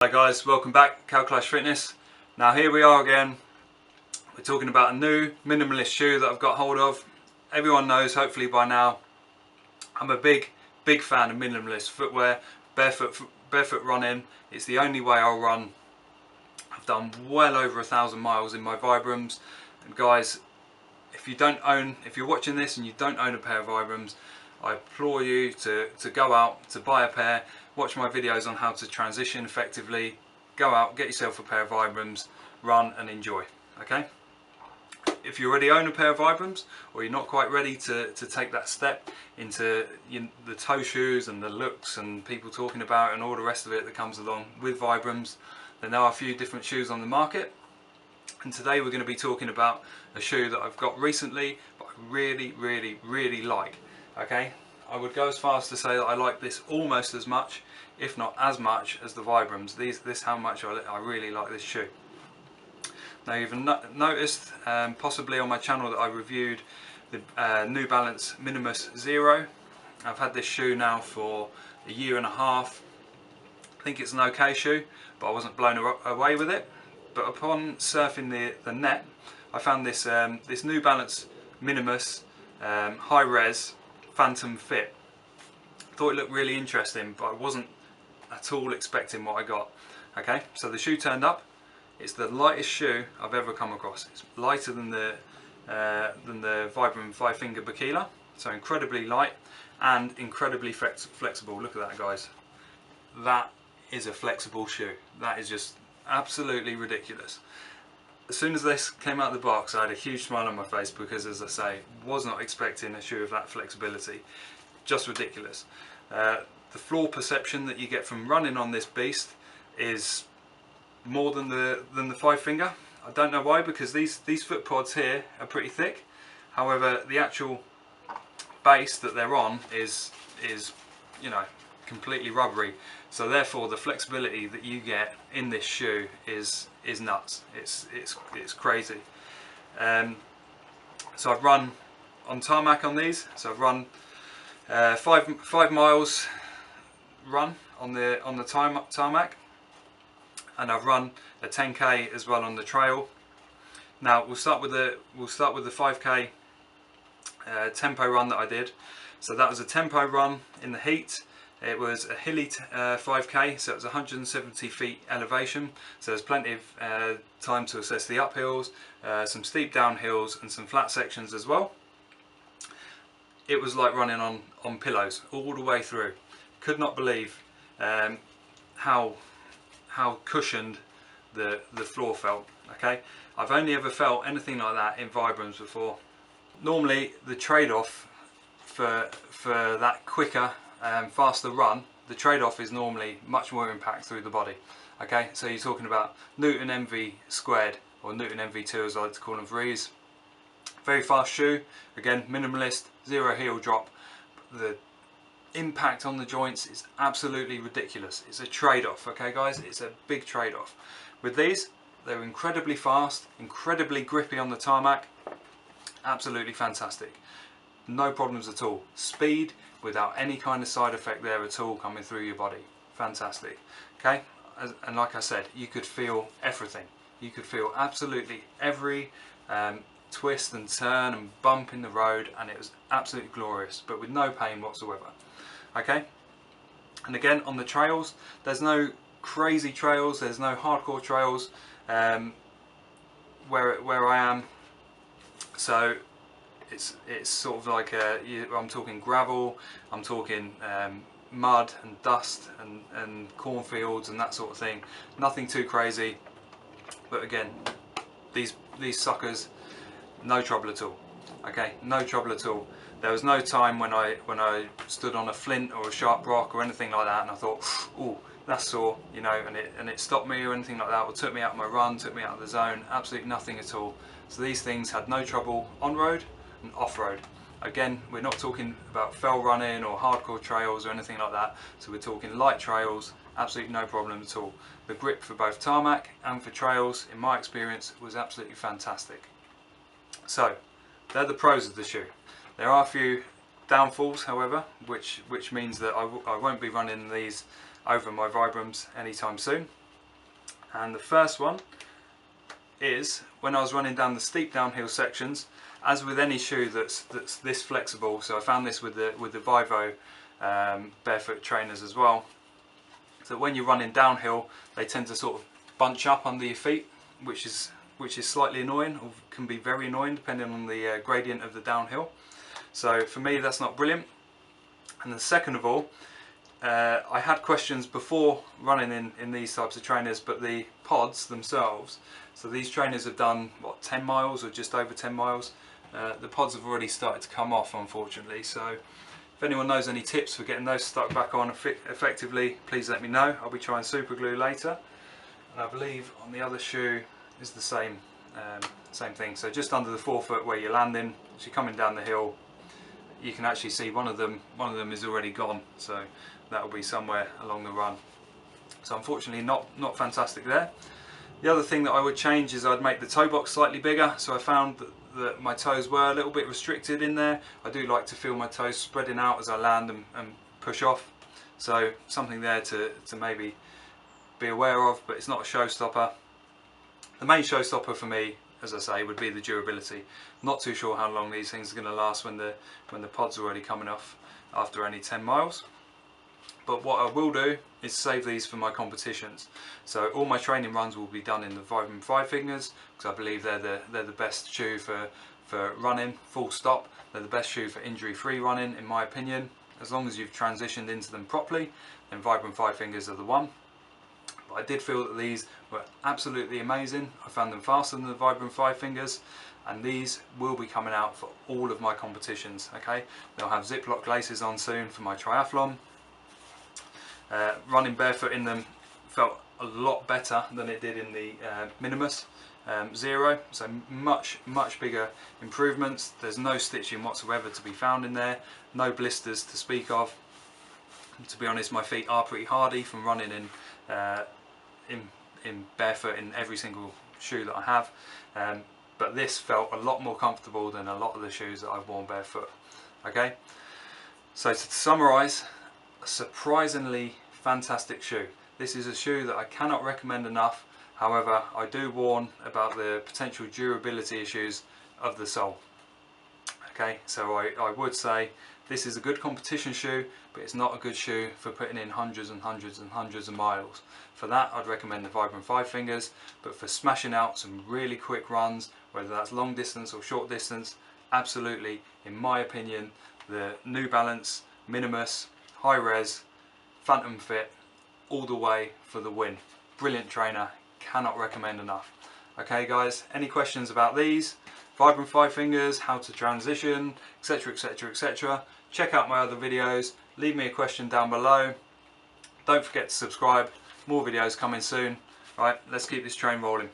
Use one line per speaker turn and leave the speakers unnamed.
Hi guys, welcome back, Calculash Fitness. Now here we are again. We're talking about a new minimalist shoe that I've got hold of. Everyone knows, hopefully by now, I'm a big fan of minimalist footwear. Barefoot running. It's the only way I'll run. I've done well over 1,000 miles in my Vibrams. And guys, if you're watching this and you don't own a pair of Vibrams, I implore you to go out, to buy a pair, watch my videos on how to transition effectively, go out, get yourself a pair of Vibrams, run and enjoy, okay? If you already own a pair of Vibrams, or you're not quite ready to take that step into the toe shoes and the looks and people talking about it and all the rest of it that comes along with Vibrams, then there are a few different shoes on the market. And today we're going to be talking about a shoe that I've got recently, but I really like. Okay, I would go as far as to say that I like this almost as much, if not as much, as the Vibrams. This how much I really like this shoe. Now you've noticed possibly on my channel that I reviewed the New Balance Minimus Zero. I've had this shoe now for a year and a half. I think it's an okay shoe, but I wasn't blown away with it. But upon surfing the net, I found this this New Balance Minimus Hi-Rez Phantom Fit. Thought it looked really interesting, but I wasn't at all expecting what I got. Okay, so the shoe turned up. It's the lightest shoe I've ever come across. It's lighter than the Vibram FiveFingers Bakila, so incredibly light and incredibly flexible. Look at that, guys. That is a flexible shoe. That is just absolutely ridiculous. As soon as this came out of the box, I had a huge smile on my face because, as I say, was not expecting a shoe of that flexibility. Just ridiculous. The floor perception that you get from running on this beast is more than the five finger. I don't know why, because these foot pods here are pretty thick. However, the actual base that they're on is you know, completely rubbery. So therefore the flexibility that you get in this shoe is nuts. It's crazy. So I've run on tarmac on these. So I've run 5 miles run on the tarmac, and I've run a 10k as well on the trail. Now we'll start with the 5k tempo run that I did. So that was a tempo run in the heat. It was a hilly 5k, so it was 170 feet elevation, so there's plenty of time to assess the uphills, some steep downhills and some flat sections as well. It was like running on pillows all the way through. Could not believe how cushioned the floor felt. Okay, I've only ever felt anything like that in Vibrams before. Normally the trade-off for that quicker faster run, the trade-off is normally much more impact through the body. Okay, so you're talking about Newton MV squared, or Newton MV2 as I like to call them for ease. Very fast shoe, again minimalist, zero heel drop. The impact on the joints is absolutely ridiculous. It's a trade-off, okay guys, it's a big trade-off. With these, they're incredibly fast, incredibly grippy on the tarmac, absolutely fantastic. No problems at all. Speed without any kind of side effect there at all coming through your body. Fantastic. Okay, and like I said, you could feel everything. You could feel absolutely every twist and turn and bump in the road, and it was absolutely glorious, but with no pain whatsoever. Okay, and again on the trails, there's no crazy trails, there's no hardcore trails where I am. So it's sort of like I'm talking gravel, I'm talking mud and dust and cornfields and that sort of thing. Nothing too crazy, but again, these suckers, no trouble at all. Okay, no trouble at all. There was no time when I stood on a flint or a sharp rock or anything like that and I thought, oh, that's sore, you know, and it stopped me or anything like that, or took me out of my run, took me out of the zone. Absolutely nothing at all. So these things had no trouble on road and off-road. Again, we're not talking about fell running or hardcore trails or anything like that, so we're talking light trails, absolutely no problem at all. The grip for both tarmac and for trails, in my experience, was absolutely fantastic. So they're the pros of the shoe. There are a few downfalls, however, which means that I won't be running these over my Vibrams anytime soon. And the first one is when I was running down the steep downhill sections. As with any shoe that's this flexible, so I found this with the Vivo Barefoot trainers as well, so when you're running downhill they tend to sort of bunch up under your feet, which is slightly annoying, or can be very annoying depending on the gradient of the downhill. So for me that's not brilliant. And then second of all, I had questions before running in these types of trainers, but the pods themselves, so these trainers have done what, 10 miles or just over 10 miles, the pods have already started to come off, unfortunately. So if anyone knows any tips for getting those stuck back on effectively, please let me know. I'll be trying super glue later. And I believe on the other shoe is the same thing, so just under the forefoot where you're landing, as you're coming down the hill, you can actually see one of them is already gone, so that will be somewhere along the run. So unfortunately not fantastic there. The other thing that I would change is I'd make the toe box slightly bigger, so I found that my toes were a little bit restricted in there. I do like to feel my toes spreading out as I land and push off, so something there to maybe be aware of, but it's not a showstopper. The main showstopper for me, as I say, would be the durability. Not too sure how long these things are going to last when the pods are already coming off after only 10 miles. But what I will do is save these for my competitions. So all my training runs will be done in the Vibram FiveFingers, because I believe they're the best shoe for running, full stop. They're the best shoe for injury-free running, in my opinion. As long as you've transitioned into them properly, then Vibram FiveFingers are the one. But I did feel that these were absolutely amazing. I found them faster than the Vibram FiveFingers, and these will be coming out for all of my competitions. Okay, they'll have Ziploc laces on soon for my triathlon. Running barefoot in them felt a lot better than it did in the Minimus Zero, so much bigger improvements. There's no stitching whatsoever to be found in there, no blisters to speak of. To be honest, my feet are pretty hardy from running in barefoot in every single shoe that I have, but this felt a lot more comfortable than a lot of the shoes that I've worn barefoot. Okay, so to summarise, a surprisingly fantastic shoe. This is a shoe that I cannot recommend enough. However, I do warn about the potential durability issues of the sole. Okay, so I would say this is a good competition shoe, but it's not a good shoe for putting in hundreds and hundreds and hundreds of miles. For that, I'd recommend the Vibram FiveFingers, but for smashing out some really quick runs, whether that's long distance or short distance, absolutely, in my opinion, the New Balance Minimus Hi-Rez Phantom Fit all the way for the win. Brilliant trainer, cannot recommend enough. Okay guys, any questions about these? Vibram FiveFingers, how to transition, etc, etc, etc. Check out my other videos, leave me a question down below. Don't forget to subscribe, more videos coming soon. Right, let's keep this train rolling.